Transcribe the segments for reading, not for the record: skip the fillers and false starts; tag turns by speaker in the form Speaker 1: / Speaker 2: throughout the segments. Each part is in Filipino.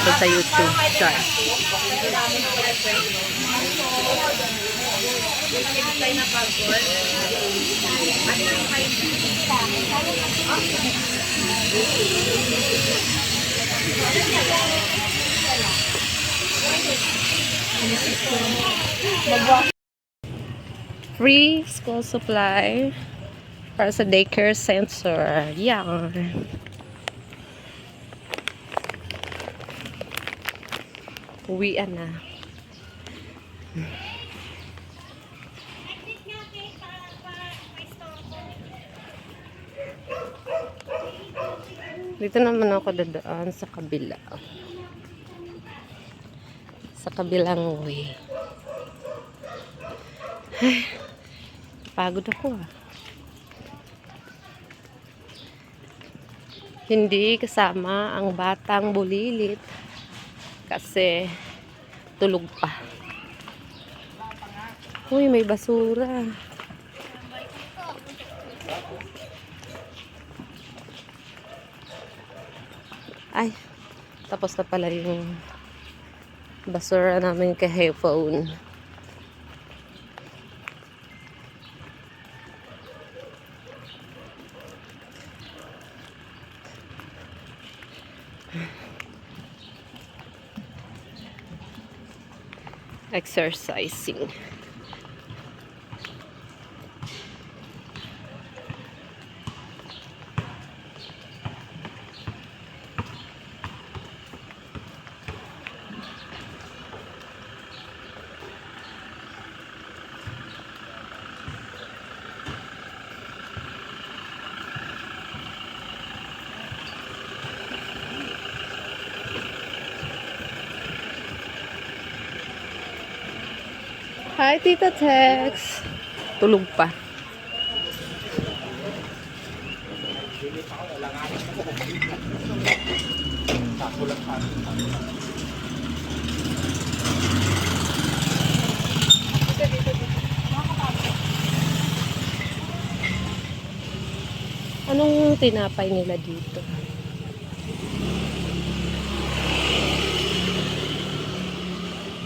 Speaker 1: reaction sa YouTube. Char. Free school supply para sa daycare center. Yan. Uwian na. Dito naman ako dadaan sa kabila. Sa kabilang way. Ay, pagod ako ah. Hindi kasama ang batang bulilit kasi tulog pa. Uy, may basura. Ay, tapos na pala yung basura namin kay headphone. Exercising. Hi, Tita Tex. Tulog pa. Anong tinapay nila dito?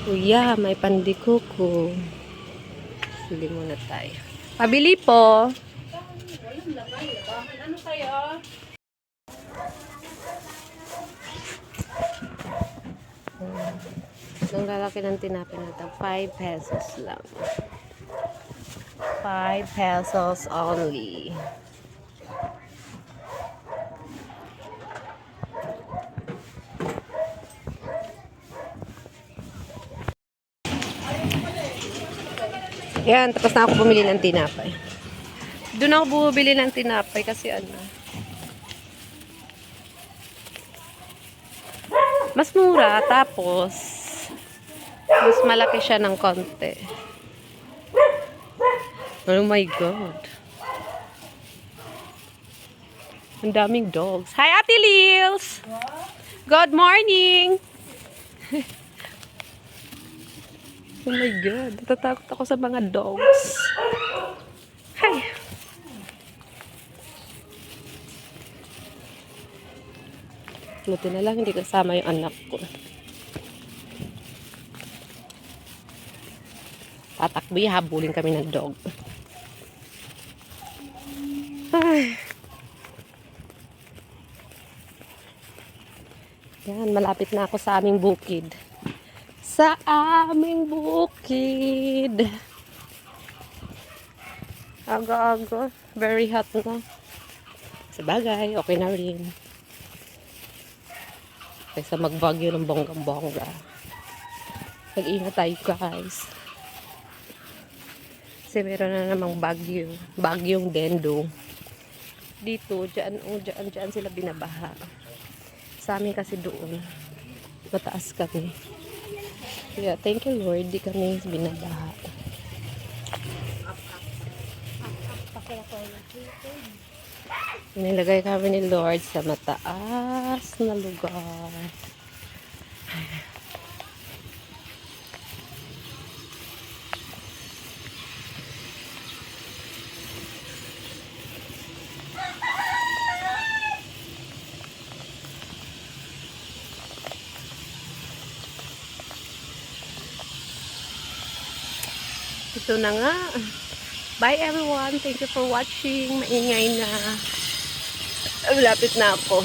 Speaker 1: Kuya, may pandikuko. Bili muna tayo. Pabili po. Ano kayo? Ang lalaki ng tinapay natin, 5 pesos lang. 5 pesos only. Yan, tapos na ako bumili ng tinapay. Doon ako bumili ng tinapay kasi ano. Mas mura, tapos mas malaki siya ng konti. Oh my God. Ang daming dogs. Hi, Ate Lils! Good morning! Oh my God. Natatakot ako sa mga dogs. Hi! Buti na lang hindi kasama yung anak ko. Tatakbo, habulin kami ng dog. Ay. Yan, malapit na ako sa aming bukid. Sa aming bukid. Aga-aga. Very hot na. Sabagay, okay na rin. Kaysa magbagyo ng bonggang-bongga. Mag-ingat tayo guys. Kasi meron na namang bagyo. Bagyong Dendo. Dito, dyan sila binabaha. Sa amin kasi doon. Mataas kami. Yeah, thank you Lord, di kami binabaha. Nilagay kami ni Lord sa mataas na lugar. ito na nga. Bye everyone. Thank you for watching. Maingay na. Malapit na ako.